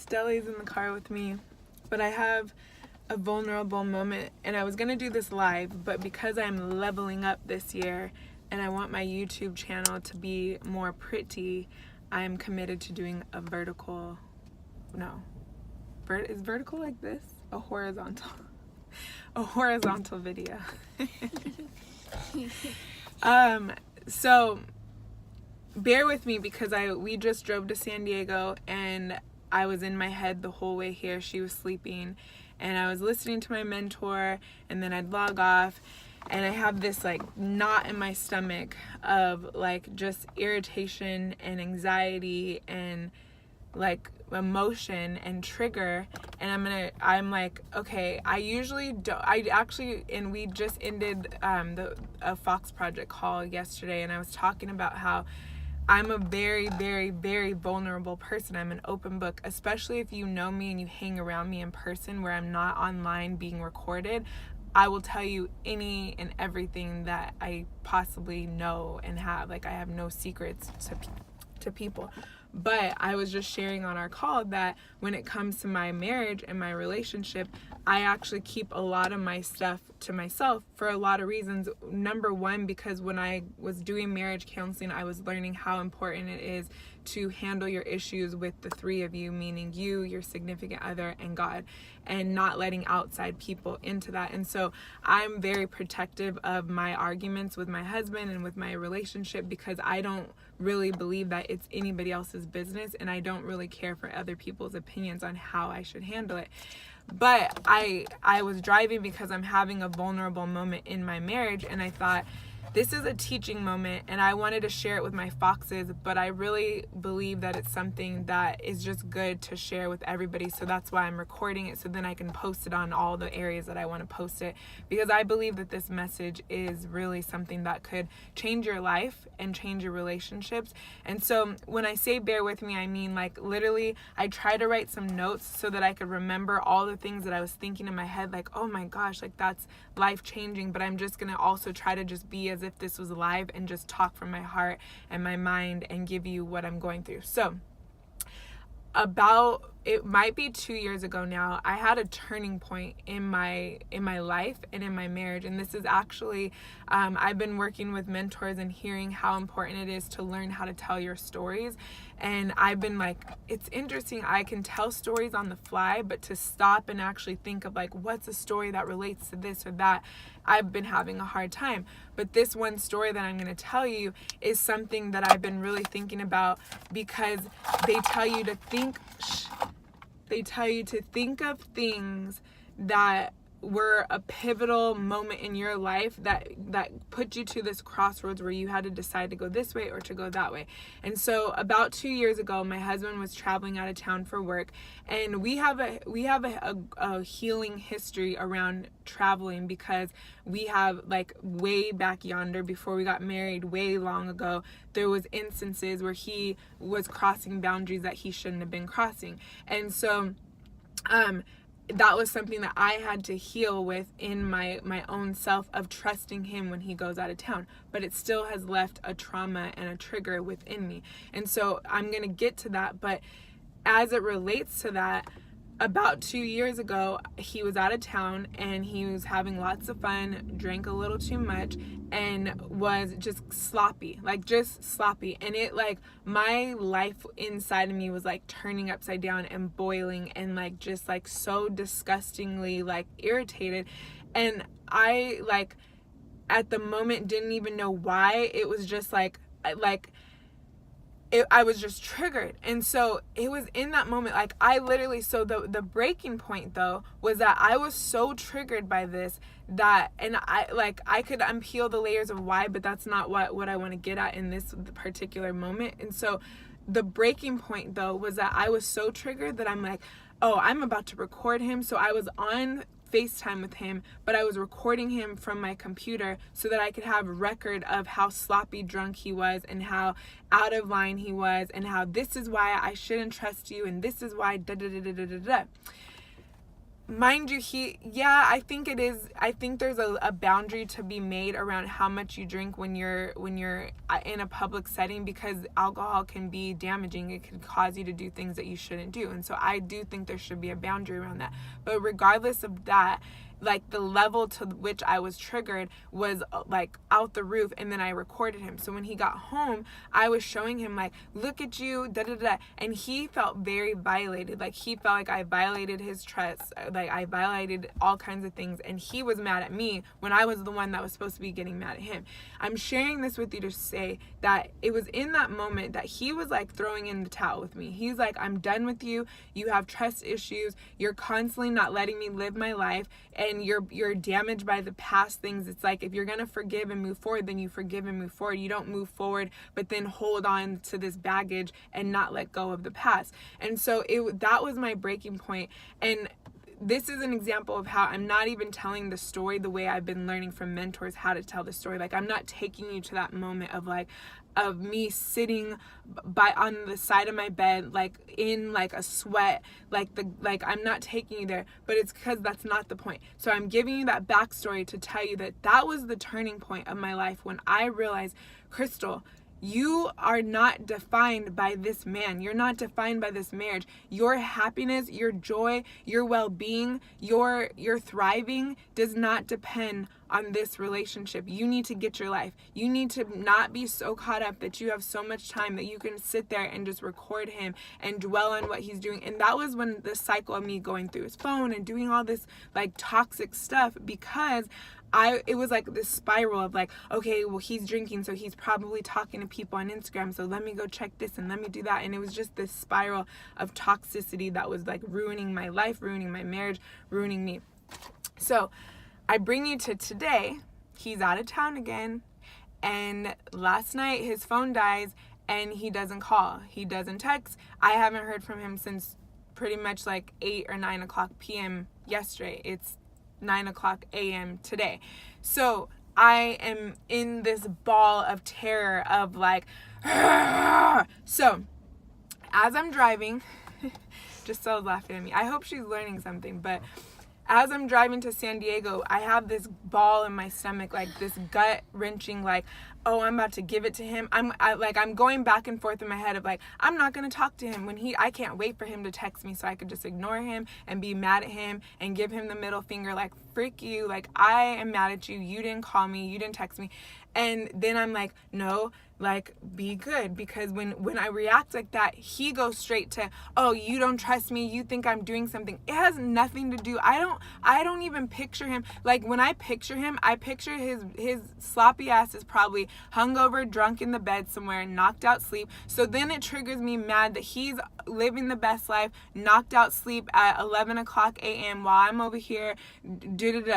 Stelly's in the car with me, but I have a vulnerable moment, and I was going to do this live, but because I'm leveling up this year and I want my YouTube channel to be more pretty, I'm committed to doing a vertical, is vertical like this? A horizontal video. So bear with me because we just drove to San Diego and I was in my head the whole way here. She was sleeping and I was listening to my mentor, and then I'd log off and I have this like knot in my stomach of like just irritation and anxiety and like emotion and trigger, and I'm like, okay, and we just ended a Fox Project call yesterday, and I was talking about how I'm a very, very, very vulnerable person. I'm an open book, especially if you know me and you hang around me in person where I'm not online being recorded. I will tell you any and everything that I possibly know and have. Like, I have no secrets to people. But I was just sharing on our call that when it comes to my marriage and my relationship, I actually keep a lot of my stuff to myself for a lot of reasons. Number one, because when I was doing marriage counseling, I was learning how important it is to handle your issues with the three of you, meaning you, your significant other, and God, and not letting outside people into that. And so I'm very protective of my arguments with my husband and with my relationship because I don't really believe that it's anybody else's business, and I don't really care for other people's opinions on how I should handle it. But I was driving because I'm having a vulnerable moment in my marriage, and I thought, this is a teaching moment, and I wanted to share it with my foxes, but I really believe that it's something that is just good to share with everybody. So that's why I'm recording it, so then I can post it on all the areas that I want to post it, because I believe that this message is really something that could change your life and change your relationships. And so when I say bear with me, I mean like literally I try to write some notes so that I could remember all the things that I was thinking in my head, like, oh my gosh, like that's life changing. But I'm just going to also try to just be as if this was live and just talk from my heart and my mind and give you what I'm going through. So it might be 2 years ago now, I had a turning point in my life and in my marriage. And this is actually, I've been working with mentors and hearing how important it is to learn how to tell your stories. And I've been like, it's interesting, I can tell stories on the fly, but to stop and actually think of like, what's a story that relates to this or that, I've been having a hard time. But this one story that I'm going to tell you is something that I've been really thinking about, because they tell you to think of things that were a pivotal moment in your life that put you to this crossroads where you had to decide to go this way or to go that way. And so about 2 years ago, my husband was traveling out of town for work, and we have a healing history around traveling, because we have, like, way back yonder before we got married, way long ago, there was instances where he was crossing boundaries that he shouldn't have been crossing. And so that was something that I had to heal with in my own self, of trusting him when he goes out of town. But it still has left a trauma and a trigger within me. And so I'm going to get to that. But as it relates to that, about 2 years ago, he was out of town and he was having lots of fun, drank a little too much, and was just sloppy. And it, like, my life inside of me was like turning upside down and boiling and like just like so disgustingly like irritated. And I, like, at the moment didn't even know why. It was just I was just triggered. And so it was in that moment, like, I literally, so the breaking point though was that I was so triggered by this that, and I could unpeel the layers of why, but that's not what I want to get at in this particular moment. And so the breaking point though was that I was so triggered that I'm like, oh, I'm about to record him. So I was on FaceTime with him, but I was recording him from my computer so that I could have record of how sloppy drunk he was and how out of line he was and how this is why I shouldn't trust you and this is why da da da da da da da. mind you, I think it is, I think there's a boundary to be made around how much you drink when you're in a public setting, because alcohol can be damaging. It can cause you to do things that you shouldn't do. And so I do think there should be a boundary around that. But regardless of that, like, the level to which I was triggered was like out the roof. And then I recorded him. So when he got home, I was showing him, like, look at you, da da da. And he felt very violated. Like, he felt like I violated his trust. Like, I violated all kinds of things. And he was mad at me when I was the one that was supposed to be getting mad at him. I'm sharing this with you to say that it was in that moment that he was like throwing in the towel with me. He's like, I'm done with you. You have trust issues. You're constantly not letting me live my life. And you're damaged by the past things. It's like, if you're going to forgive and move forward, then you forgive and move forward. You don't move forward, but then hold on to this baggage and not let go of the past. And so that was my breaking point. And this is an example of how I'm not even telling the story the way I've been learning from mentors how to tell the story. Like, I'm not taking you to that moment of me sitting on the side of my bed, like in like a sweat, like I'm not taking you there, but it's because that's not the point. So I'm giving you that backstory to tell you that was the turning point of my life when I realized, Crystal, you are not defined by this man. You're not defined by this marriage. Your happiness, your joy, your well-being, your thriving does not depend on this relationship. You need to get your life. You need to not be so caught up that you have so much time that you can sit there and just record him and dwell on what he's doing. And that was when the cycle of me going through his phone and doing all this like toxic stuff, because it was like this spiral of like, okay, well, he's drinking, so he's probably talking to people on Instagram, so let me go check this and let me do that. And it was just this spiral of toxicity that was like ruining my life, ruining my marriage, ruining me. So I bring you to today. He's out of town again, and last night his phone dies and he doesn't call, he doesn't text. I haven't heard from him since pretty much like 8 or 9 o'clock p.m. yesterday. It's 9 o'clock a.m. today. So I am in this ball of terror of like, so as I'm driving, just so laughing at me. I hope she's learning something, but as I'm driving to San Diego, I have this ball in my stomach, like this gut wrenching, like, oh, I'm about to give it to him. I'm going back and forth in my head of like, I'm not going to talk to him I can't wait for him to text me so I could just ignore him and be mad at him and give him the middle finger, like, freak you. Like, I am mad at you. You didn't call me. You didn't text me. And then I'm like, no, like, be good. Because when I react like that, he goes straight to, oh, you don't trust me. You think I'm doing something. It has nothing to do. I don't even picture him. Like, when I picture him, I picture his sloppy ass is probably hungover, drunk in the bed somewhere, knocked out sleep. So then it triggers me mad that he's living the best life, knocked out sleep at 11 o'clock a.m. while I'm over here,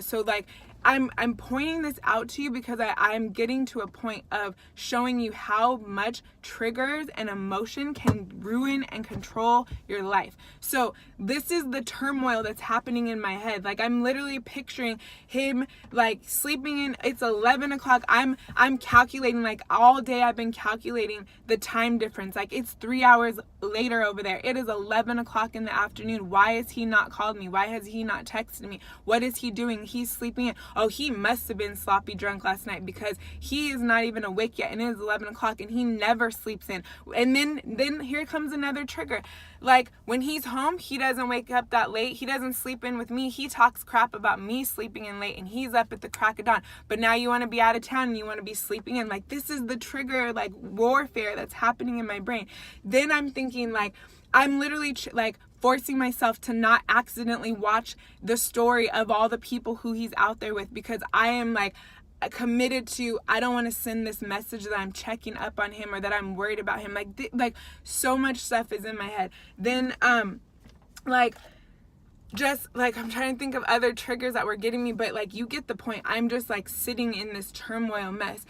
So like, I'm pointing this out to you because I'm getting to a point of showing you how much triggers and emotion can ruin and control your life. So this is the turmoil that's happening in my head. Like, I'm literally picturing him like sleeping in, it's 11 o'clock. I'm calculating, like, all day I've been calculating the time difference. Like, it's 3 hours later over there. It is 11 o'clock in the afternoon. Why has he not called me? Why has he not texted me? What is he doing? He's sleeping in. Oh, he must have been sloppy drunk last night because he is not even awake yet, and it is 11 o'clock and he never sleeps in. And then here comes another trigger. Like, when he's home, he doesn't wake up that late. He doesn't sleep in with me. He talks crap about me sleeping in late, and he's up at the crack of dawn. But now you want to be out of town and you want to be sleeping in. Like, this is the trigger, like, warfare that's happening in my brain. Then I'm thinking, like, I'm literally forcing myself to not accidentally watch the story of all the people who he's out there with, because I am like committed to, I don't want to send this message that I'm checking up on him or that I'm worried about him. Like so much stuff is in my head. Then just like, I'm trying to think of other triggers that were getting me, but like, you get the point. I'm just like sitting in this turmoil mess.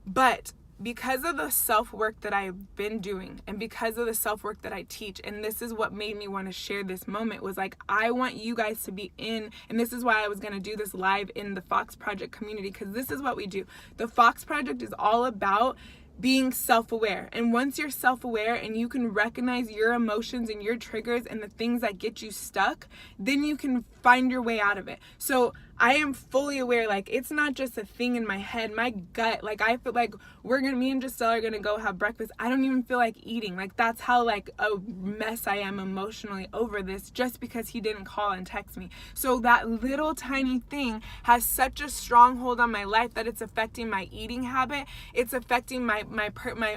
But because of the self-work that I've been doing, and because of the self-work that I teach, and this is what made me want to share this moment, was like, I want you guys to be in, and this is why I was going to do this live in the Fox Project community, because this is what we do. The Fox Project is all about being self-aware. And once you're self-aware and you can recognize your emotions and your triggers and the things that get you stuck, then you can find your way out of it. So I am fully aware, like, it's not just a thing in my head, my gut, like, I feel like me and Giselle are gonna go have breakfast. I don't even feel like eating. Like, that's how, like, a mess I am emotionally over this, just because he didn't call and text me. So that little tiny thing has such a stronghold on my life that it's affecting my eating habit. It's affecting my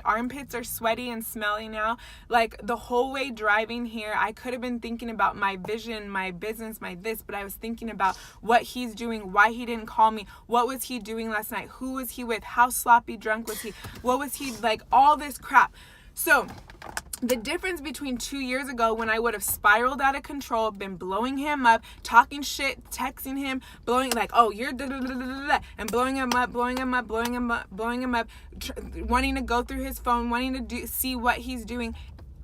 armpits are sweaty and smelly now. Like, the whole way driving here, I could have been thinking about my vision, my business, my this, but I was thinking about what he's doing, why he didn't call me, what was he doing last night, who was he with, how sloppy drunk was he, what was he, like, all this crap. So the difference between 2 years ago, when I would have spiraled out of control, been blowing him up, talking shit, texting him, blowing, like, oh, you're da da da da da, and blowing him up, wanting to go through his phone, wanting to see what he's doing.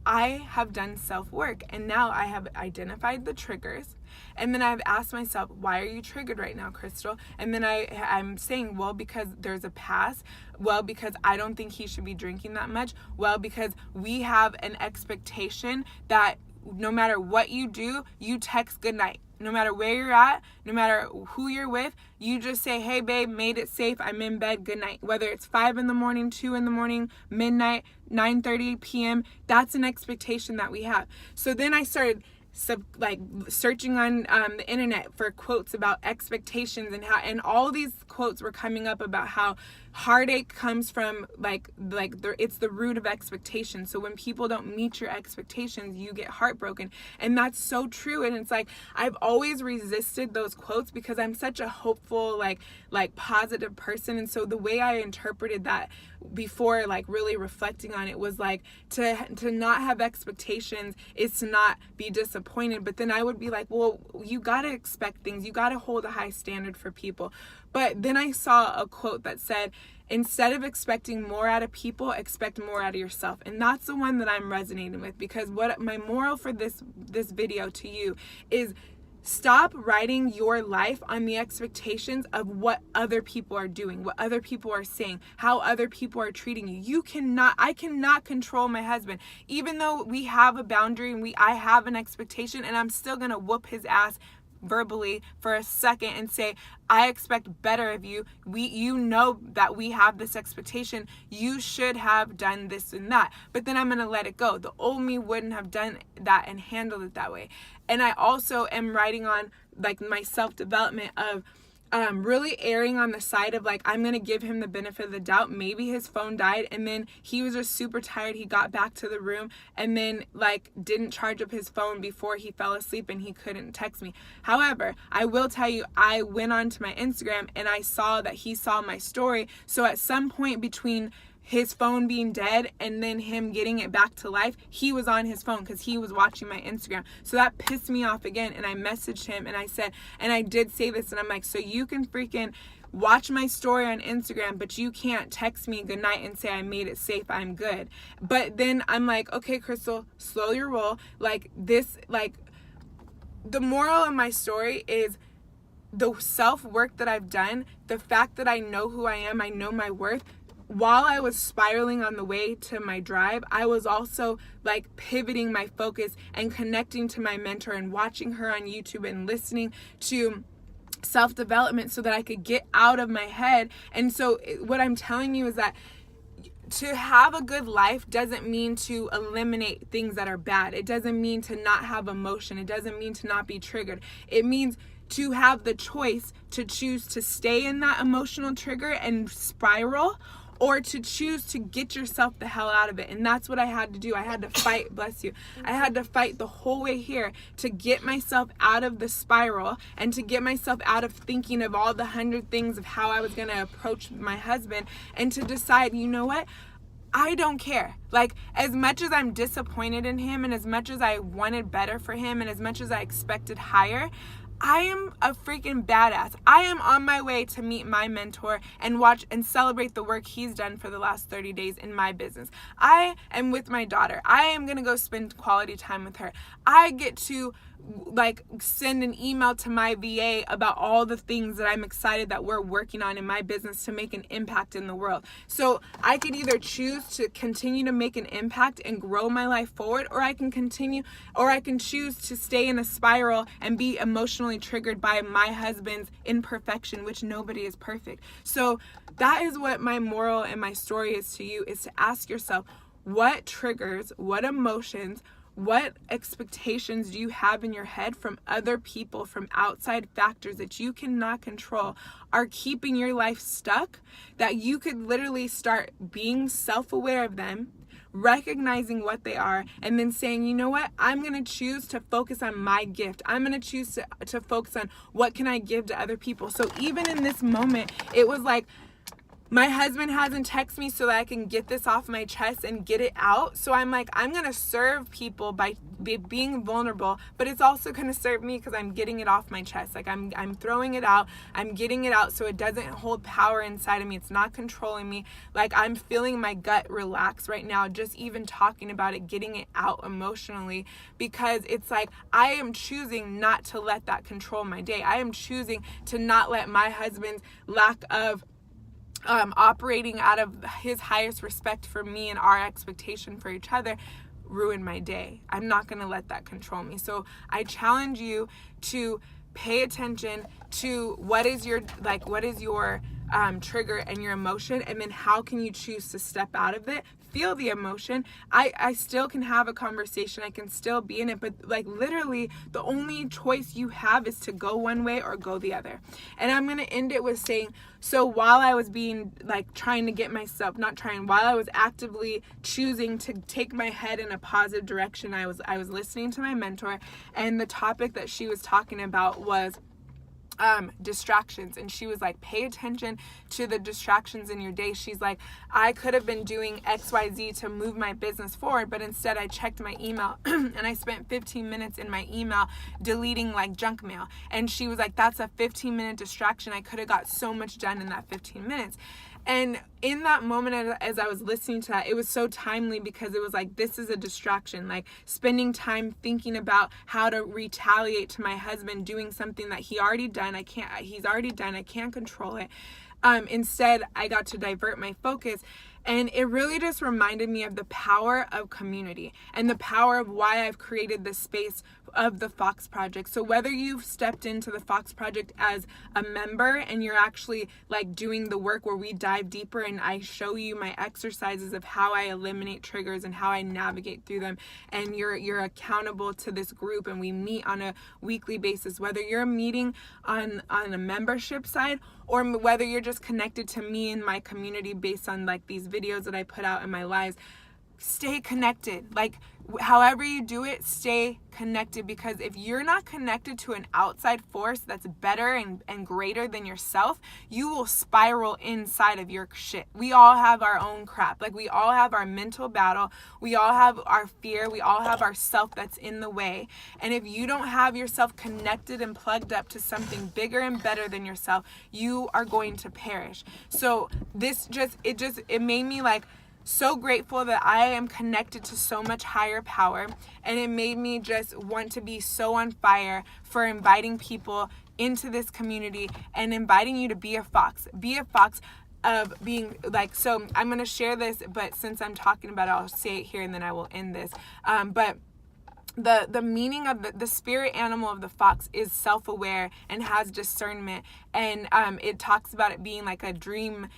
I have done self-work, and now I have identified the triggers, and then I've asked myself, why are you triggered right now, Crystal? And then I'm saying, well, because there's a past. Well, because I don't think he should be drinking that much. Well, because we have an expectation that no matter what you do, you text goodnight. No matter where you're at, no matter who you're with, you just say, hey, babe, made it safe. I'm in bed. Good night. Whether it's 5 a.m, 2 a.m, midnight, 9:30 p.m., that's an expectation that we have. So then I started searching on the internet for quotes about expectations, and all these quotes were coming up about how heartache comes from it's the root of expectation. So when people don't meet your expectations, you get heartbroken. And that's so true. And it's like, I've always resisted those quotes because I'm such a hopeful, like positive person. And so the way I interpreted that before, like, really reflecting on it, was like, to not have expectations is to not be disappointed. But then I would be like, well, you got to expect things. You got to hold a high standard for people. But then I saw a quote that said, instead of expecting more out of people, expect more out of yourself. And that's the one that I'm resonating with, because what my moral for this video to you is, stop writing your life on the expectations of what other people are doing, what other people are saying, how other people are treating you. I cannot control my husband. Even though we have a boundary and I have an expectation, and I'm still gonna whoop his ass verbally for a second and say, I expect better of you. You know that we have this expectation. You should have done this and that. But then I'm going to let it go. The old me wouldn't have done that and handled it that way. And I also am writing on, like, my self-development of really erring on the side of, like, I'm going to give him the benefit of the doubt. Maybe his phone died and then he was just super tired. He got back to the room and then, like, didn't charge up his phone before he fell asleep and he couldn't text me. However, I will tell you, I went onto my Instagram and I saw that he saw my story. So at some point between his phone being dead and then him getting it back to life, he was on his phone because he was watching my Instagram. So that pissed me off again, and I messaged him and I said, and I did say this, and I'm like, so you can freaking watch my story on Instagram, but you can't text me goodnight and say I made it safe, I'm good. But then I'm like, okay, Crystal, slow your roll. Like, this, like, the moral of my story is the self-work that I've done, the fact that I know who I am, I know my worth. While I was spiraling on the way to my drive, I was also, like, pivoting my focus and connecting to my mentor and watching her on YouTube and listening to self-development so that I could get out of my head. And so what I'm telling you is that to have a good life doesn't mean to eliminate things that are bad. It doesn't mean to not have emotion. It doesn't mean to not be triggered. It means to have the choice to choose to stay in that emotional trigger and spiral, or to choose to get yourself the hell out of it. And that's what I had to do. I had to fight, bless you. I had to fight the whole way here to get myself out of the spiral and to get myself out of thinking of all the 100 things of how I was going to approach my husband, and to decide, you know what? I don't care. Like, as much as I'm disappointed in him, and as much as I wanted better for him, and as much as I expected higher, I am a freaking badass. I am on my way to meet my mentor and watch and celebrate the work he's done for the last 30 days in my business. I am with my daughter. I am going to go spend quality time with her. I get to like send an email to my VA about all the things that I'm excited that we're working on in my business to make an impact in the world. So I could either choose to continue to make an impact and grow my life forward, or I can choose to stay in a spiral and be emotionally triggered by my husband's imperfection, which nobody is perfect. So that is what my moral and my story is to you, is to ask yourself, what triggers, what emotions, what expectations do you have in your head from other people, from outside factors that you cannot control, are keeping your life stuck, that you could literally start being self-aware of them, recognizing what they are, and then saying, you know what, I'm going to choose to focus on my gift. I'm going to choose to focus on what can I give to other people. So even in this moment, it was like, my husband hasn't texted me so that I can get this off my chest and get it out. So I'm like, I'm going to serve people by being vulnerable, but it's also going to serve me because I'm getting it off my chest. Like I'm throwing it out. I'm getting it out so it doesn't hold power inside of me. It's not controlling me. Like I'm feeling my gut relax right now, just even talking about it, getting it out emotionally, because it's like I am choosing not to let that control my day. I am choosing to not let my husband's lack of operating out of his highest respect for me and our expectation for each other ruin my day. I'm not going to let that control me. So I challenge you to pay attention to what is your trigger and your emotion, and then how can you choose to step out of it. Feel the emotion. I still can have a conversation. I can still be in it, but like literally the only choice you have is to go one way or go the other. And I'm going to end it with saying, so while I was being like while I was actively choosing to take my head in a positive direction, I was listening to my mentor, and the topic that she was talking about was distractions. And she was like, pay attention to the distractions in your day. She's like, I could have been doing XYZ to move my business forward, but instead I checked my email and I spent 15 minutes in my email deleting like junk mail. And she was like, that's a 15-minute distraction. I could have got so much done in that 15 minutes. And in that moment, as I was listening to that, it was so timely, because it was like, this is a distraction. Like spending time thinking about how to retaliate to my husband doing something that he's already done. I can't control it. Instead, I got to divert my focus. And it really just reminded me of the power of community and the power of why I've created this space of the Fox Project. So whether you've stepped into the Fox Project as a member and you're actually like doing the work where we dive deeper and I show you my exercises of how I eliminate triggers and how I navigate through them, and you're accountable to this group and we meet on a weekly basis, whether you're meeting on a membership side or whether you're just connected to me and my community based on like these videos that I put out in my lives, stay connected. Like however you do it, stay connected, because if you're not connected to an outside force that's better and greater than yourself, you will spiral inside of your shit. We all have our own crap. Like we all have our mental battle. We all have our fear. We all have our self that's in the way. And if you don't have yourself connected and plugged up to something bigger and better than yourself, you are going to perish. So it made me like so grateful that I am connected to so much higher power, and it made me just want to be so on fire for inviting people into this community and inviting you to be a fox of being like, so I'm going to share this, but since I'm talking about it, I'll say it here and then I will end this. But the meaning of the spirit animal of the fox is self-aware and has discernment, and it talks about it being like a dream,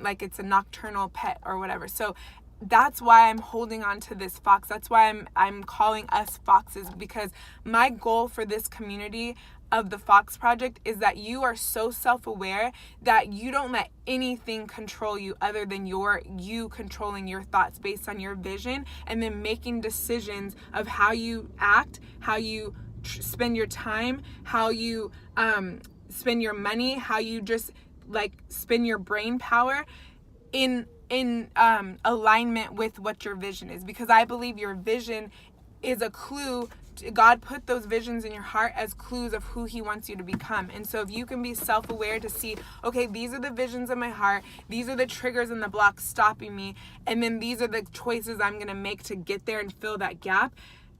like it's a nocturnal pet or whatever. So that's why I'm holding on to this fox. That's why I'm calling us foxes, because my goal for this community of the Fox Project is that you are so self-aware that you don't let anything control you other than you controlling your thoughts based on your vision, and then making decisions of how you act, how you spend your time, how you spend your money, how you just like spend your brain power in alignment with what your vision is. Because I believe your vision is a clue. God put those visions in your heart as clues of who he wants you to become. And so if you can be self-aware to see, okay, these are the visions of my heart, these are the triggers and the blocks stopping me, and then these are the choices I'm going to make to get there and fill that gap,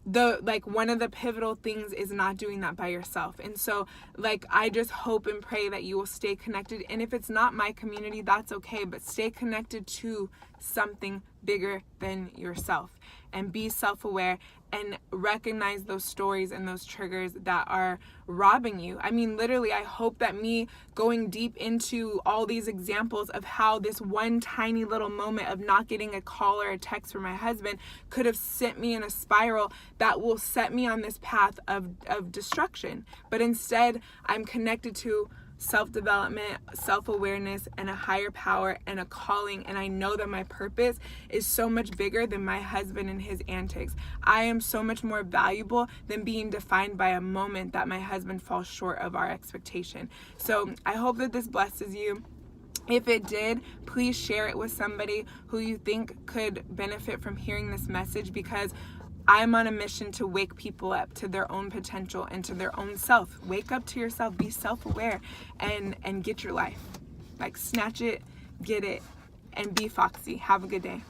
one of the pivotal things is not doing that by yourself. And so like I just hope and pray that you will stay connected, and if it's not my community, that's okay, but stay connected to something bigger than yourself, and be self-aware and recognize those stories and those triggers that are robbing you. I mean, literally, I hope that me going deep into all these examples of how this one tiny little moment of not getting a call or a text from my husband could have sent me in a spiral that will set me on this path of destruction. But instead, I'm connected to self-development, self-awareness, and a higher power and a calling. And I know that my purpose is so much bigger than my husband and his antics. I am so much more valuable than being defined by a moment that my husband falls short of our expectation. So I hope that this blesses you. If it did, please share it with somebody who you think could benefit from hearing this message, because I'm on a mission to wake people up to their own potential and to their own self. Wake up to yourself, be self-aware, and get your life. Like, snatch it, get it, and be foxy. Have a good day.